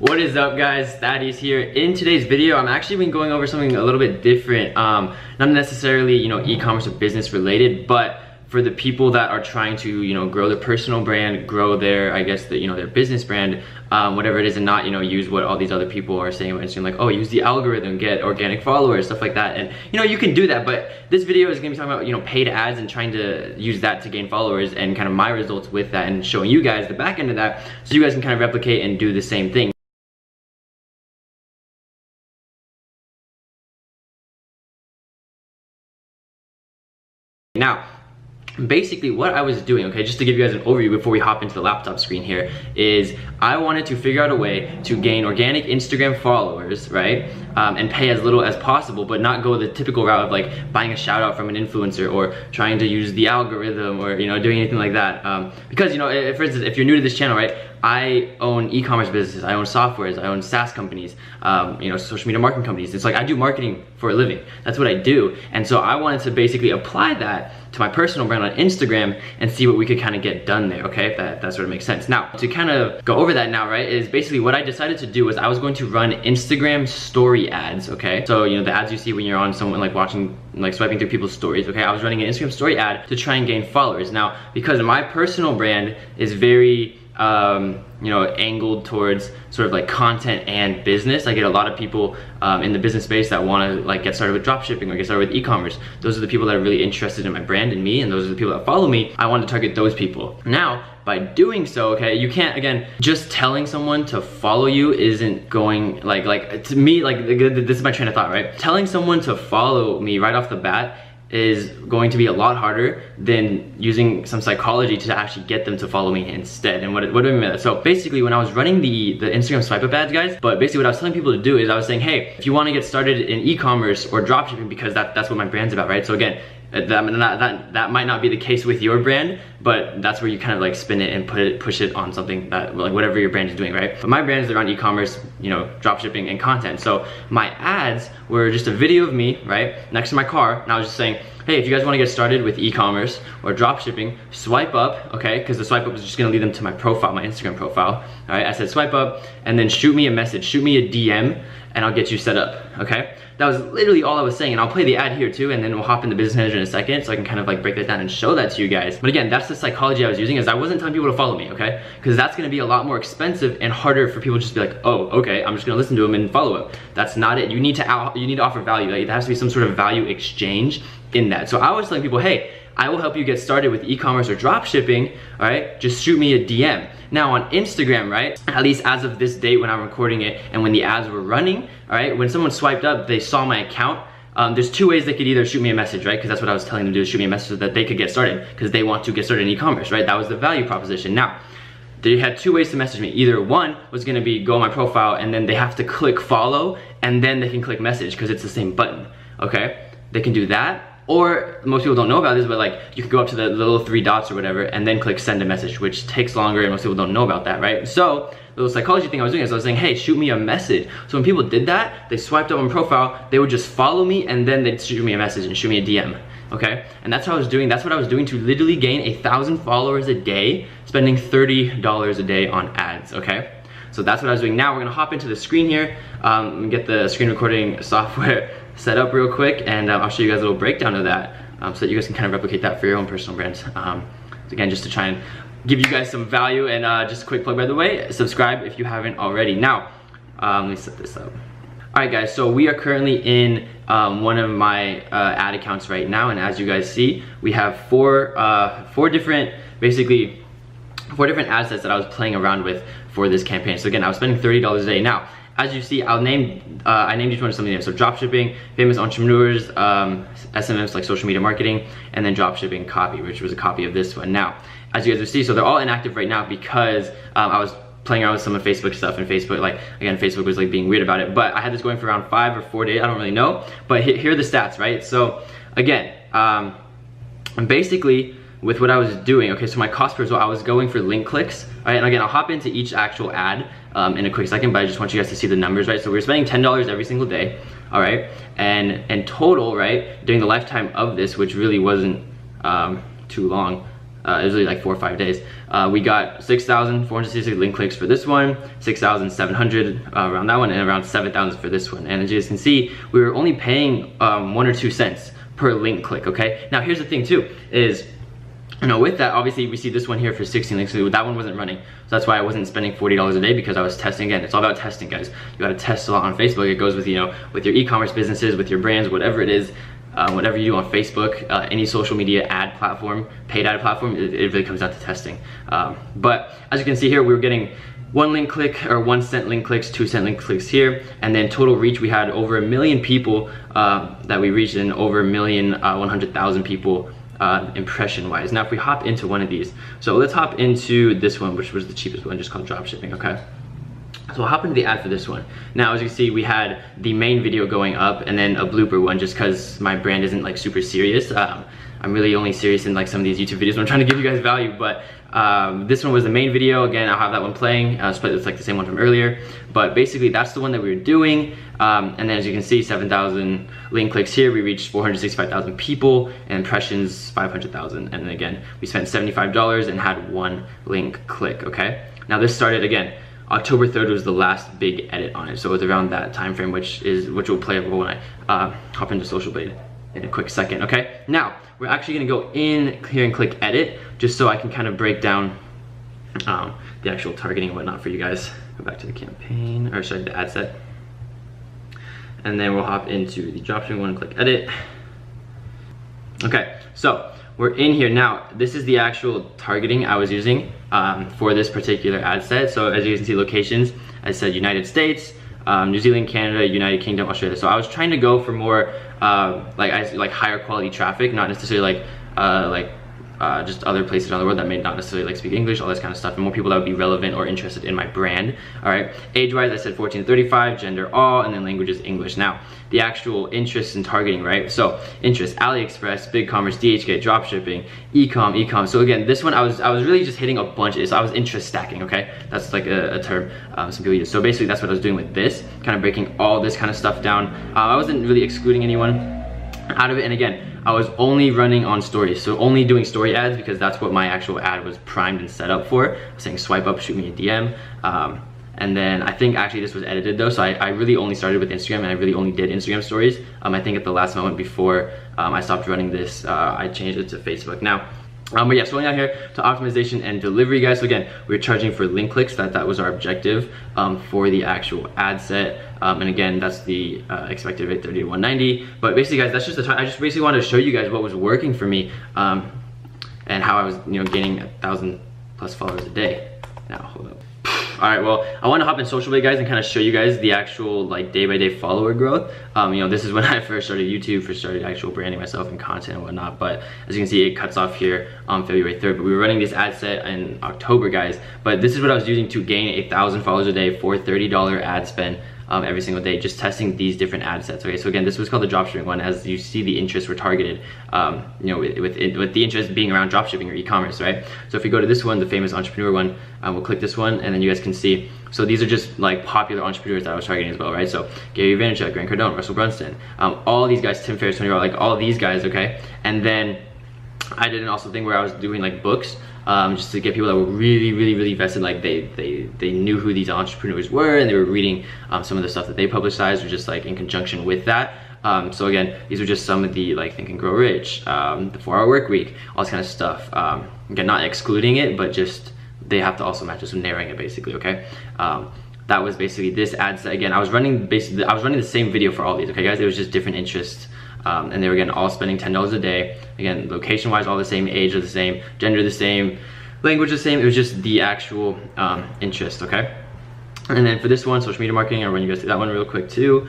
What is up, guys? Thaddeus here. In today's video, I'm actually been going over something a little bit different. Not necessarily, e-commerce or business related, but for the people that are trying to, grow their personal brand, grow their, their business brand, whatever it is, and not, use what all these other people are saying on Instagram, like, oh, use the algorithm, get organic followers, stuff like that. And, you can do that, but this video is gonna be talking about, paid ads and trying to use that to gain followers and kind of my results with that and showing you guys the back end of that so you guys can kind of replicate and do the same thing. Now, basically what I was doing, okay, just to give you guys an overview before we hop into the laptop screen here, is I wanted to figure out a way to gain organic Instagram followers, right, and pay as little as possible, but not go the typical route of like buying a shout out from an influencer or trying to use the algorithm or, doing anything like that. Because, for instance, if you're new to this channel, right, I own e-commerce businesses, I own softwares, I own SaaS companies, social media marketing companies. It's like I do marketing for a living. That's what I do. And so I wanted to basically apply that to my personal brand on Instagram and see what we could kind of get done there, okay, if that sort of makes sense. Now, to kind of go over that now, right, is basically what I decided to do was I was going to run Instagram story ads, okay? So, the ads you see when you're on someone like watching, like swiping through people's stories, okay? I was running an Instagram story ad to try and gain followers. Now, because my personal brand is very, angled towards sort of like content and business. I get a lot of people in the business space that want to like get started with dropshipping or get started with e-commerce. Those are the people that are really interested in my brand and me, and those are the people that follow me. I want to target those people. Now, by doing so, okay, you can't, again, just telling someone to follow you isn't going, like to me, like this is my train of thought, right? Telling someone to follow me right off the bat is going to be a lot harder than using some psychology to actually get them to follow me instead. And what do I mean by that? So basically, when I was running the Instagram swipe up ads, guys, but basically what I was telling people to do is I was saying, hey, if you want to get started in e-commerce or dropshipping, because that's what my brand's about, right? So again, that might not be the case with your brand, but that's where you kind of like spin it and push it on something that, like, whatever your brand is doing, right? But my brand is around e-commerce, dropshipping and content. So my ads were just a video of me, right, next to my car, and I was just saying, hey, if you guys want to get started with e-commerce or dropshipping, swipe up, okay? Because the swipe up is just gonna lead them to my profile, my Instagram profile. All right, I said swipe up, and then shoot me a message, shoot me a DM, and I'll get you set up, okay? That was literally all I was saying, and I'll play the ad here too, and then we'll hop into Business Manager in a second, so I can kind of like break that down and show that to you guys. But again, that's the psychology I was using, is I wasn't telling people to follow me, okay? Because that's gonna be a lot more expensive and harder for people to just be like, oh, okay, I'm just gonna listen to him and follow him. That's not it. You need to offer value. Like, there has to be some sort of value exchange in that. So I was telling people, hey, I will help you get started with e-commerce or drop shipping, all right? Just shoot me a DM. Now on Instagram, right, at least as of this date when I'm recording it and when the ads were running, all right, when someone swiped up, they saw my account. There's two ways they could either shoot me a message, right? Because that's what I was telling them to do, shoot me a message so that they could get started, because they want to get started in e-commerce, right? That was the value proposition. Now, they had two ways to message me. Either one was gonna be go on my profile and then they have to click follow and then they can click message because it's the same button, okay? They can do that. Or most people don't know about this, but like you can go up to the little three dots or whatever and then click send a message, which takes longer and most people don't know about that, right? So the little psychology thing I was doing is I was saying, hey, shoot me a message. So when people did that, they swiped up on profile, they would just follow me and then they'd shoot me a message and shoot me a DM, okay? And that's how I was doing, that's what I was doing to literally gain 1,000 followers a day, spending $30 a day on ads, okay? So that's what I was doing. Now we're gonna hop into the screen here, and get the screen recording software set up real quick, and I'll show you guys a little breakdown of that so that you guys can kind of replicate that for your own personal brands. Again, just to try and give you guys some value, and just a quick plug, by the way, subscribe if you haven't already. Now, let me set this up. All right, guys, so we are currently in one of my ad accounts right now, and as you guys see, we have four different ad sets that I was playing around with for this campaign. So again, I was spending $30 a day. Now, as you see, I named each one something there. So dropshipping, famous entrepreneurs, SMMs like social media marketing, and then dropshipping copy, which was a copy of this one. Now, as you guys will see, so they're all inactive right now because I was playing around with some of Facebook stuff, and Facebook, like, again, Facebook was like being weird about it. But I had this going for around 5 or 4 days, I don't really know. But here are the stats, right? So again, basically, with what I was doing, okay, so my cost per result, I was going for link clicks, all right, and again, I'll hop into each actual ad in a quick second, but I just want you guys to see the numbers, right? So we're spending $10 every single day, all right, and in total, right, during the lifetime of this, which really wasn't too long, it was really like 4 or 5 days. We got 6,466 link clicks for this one, 6,700 around that one, and around 7,000 for this one. And as you guys can see, we were only paying 1 or 2 cents per link click, okay? Now here's the thing too, is, you know, with that, obviously we see this one here for 16 links, so that one wasn't running. So that's why I wasn't spending $40 a day, because I was testing. Again, it's all about testing, guys. You gotta test a lot on Facebook. It goes with, you know, with your e-commerce businesses, with your brands, whatever it is, whatever you do on Facebook, any social media ad platform, paid ad platform, it really comes down to testing. But as you can see here, we were getting 1 link click, or 1 cent link clicks, 2 cent link clicks here, and then total reach, we had over 1 million people that we reached, and over 1,100,000 people impression wise. Now if we hop into one of these, so let's hop into this one, which was the cheapest one, just called dropshipping, okay? So we'll hop into the ad for this one. Now as you can see, we had the main video going up and then a blooper one, just because my brand isn't like super serious. I'm really only serious in like some of these YouTube videos when I'm trying to give you guys value, but this one was the main video. Again, I'll have that one playing, it's like the same one from earlier, but basically that's the one that we were doing. And then as you can see, 7,000 link clicks here, we reached 465,000 people, and impressions 500,000. And then again, we spent $75 and had 1 link click, okay? Now this started, again, October 3rd was the last big edit on it, so it was around that time frame, which will play a role when I hop into Social Blade in a quick second, okay? Now, we're actually gonna go in here and click edit, just so I can kind of break down the actual targeting and whatnot for you guys. Go back to the campaign, or sorry, the ad set. And then we'll hop into the dropshipping one and click edit. Okay, so we're in here now. This is the actual targeting I was using for this particular ad set. So as you can see, locations, I said United States, New Zealand, Canada, United Kingdom, Australia. So I was trying to go for more like higher quality traffic, not necessarily just other places around the world that may not necessarily like speak English, all this kind of stuff, and more people that would be relevant or interested in my brand. All right, age-wise, I said 14 to 35, gender all, and then language is English. Now, the actual interests and targeting, right? So, interest, AliExpress, BigCommerce, DHgate, dropshipping, ecom. So again, this one, I was really just hitting a bunch of this. I was interest stacking, okay? That's like a term some people use. So basically, that's what I was doing with this, kind of breaking all this kind of stuff down. I wasn't really excluding anyone out of it, and again, I was only running on stories, so only doing story ads, because that's what my actual ad was primed and set up for. I was saying swipe up, shoot me a DM, and then I think actually this was edited though, so I really only started with Instagram, and I really only did Instagram stories. I think at the last moment before I stopped running this, I changed it to Facebook. Now, but yeah, so going out here to optimization and delivery, guys. So again, we were charging for link clicks. That was our objective for the actual ad set. And again, that's the expected rate, 30 to 190. But basically, guys, that's just the time. I just basically wanted to show you guys what was working for me and how I was, gaining 1,000+ followers a day. Now, hold up. All right, well, I want to hop in Social Blade, guys, and kind of show you guys the actual like day-by-day follower growth. This is when I first started YouTube, first started actual branding myself and content and whatnot. But as you can see, it cuts off here on February 3rd. But we were running this ad set in October, guys. But this is what I was using to gain 1,000 followers a day for $30 ad spend. Every single day, just testing these different ad sets. Okay, so again, this was called the dropshipping one. As you see, the interests were targeted, with the interest being around dropshipping or e-commerce, right? So if we go to this one, the famous entrepreneur one, we'll click this one, and then you guys can see. So these are just like popular entrepreneurs that I was targeting as well, right? So Gary Vaynerchuk, Grant Cardone, Russell Brunson, all these guys, Tim Ferriss, Tony Robbins, like all these guys, okay? And then I did an also thing where I was doing like books, just to get people that were really vested, like they knew who these entrepreneurs were, and they were reading some of the stuff that they publicized, or just like in conjunction with that. So again, these are just some of the like Think and Grow Rich, the 4-Hour Work Week, all this kind of stuff. Again, not excluding it, but just they have to also match us with narrowing it, basically. Okay. That was basically this ad set. Again, I was running the same video for all these. Okay, guys, it was just different interests. And they were, again, all spending $10 a day. Again, location-wise, all the same, age are the same, gender the same, language the same. It was just the actual interest, okay? And then for this one, social media marketing, I'll run you guys through that one real quick too.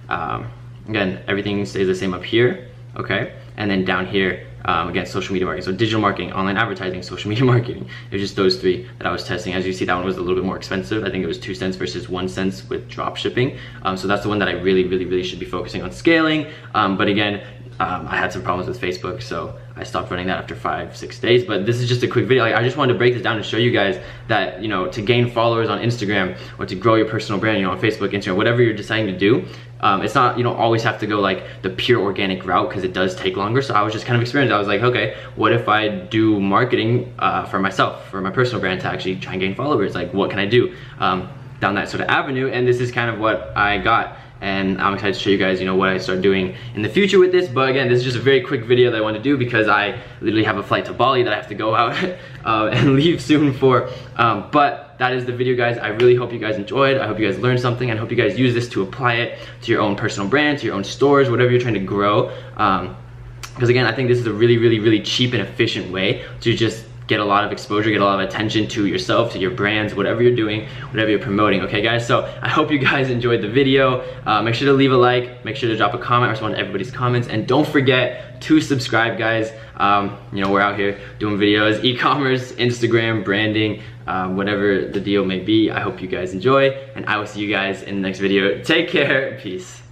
Again, everything stays the same up here, okay? And then down here, again, social media marketing. So digital marketing, online advertising, social media marketing. It was just those three that I was testing. As you see, that one was a little bit more expensive. I think it was 2 cents versus 1 cent with drop shipping. So that's the one that I really should be focusing on scaling. But again, I had some problems with Facebook, so I stopped running that after 5-6 days. But this is just a quick video. Like, I just wanted to break this down and show you guys that, you know, to gain followers on Instagram or to grow your personal brand, you know, on Facebook, Instagram, whatever you're deciding to do, it's not, you don't always have to go like the pure organic route, because it does take longer. So I was just kind of experimenting. I was like, okay, what if I do marketing for myself, for my personal brand, to actually try and gain followers? Like, what can I do down that sort of avenue? And this is kind of what I got. And I'm excited to show you guys, you know, what I start doing in the future with this. But again, this is just a very quick video that I want to do because I literally have a flight to Bali that I have to go out and leave soon for. But that is the video, guys. I really hope you guys enjoyed. I hope you guys learned something, and I hope you guys use this to apply it to your own personal brand, to your own stores, whatever you're trying to grow. Because again, I think this is a really, really, really cheap and efficient way to just get a lot of exposure, get a lot of attention to yourself, to your brands, whatever you're doing, whatever you're promoting, okay guys? So I hope you guys enjoyed the video. Make sure to leave a like, make sure to drop a comment. I respond to everybody's comments, and don't forget to subscribe, guys. You know, we're out here doing videos, e-commerce, Instagram, branding, whatever the deal may be. I hope you guys enjoy, and I will see you guys in the next video. Take care, peace.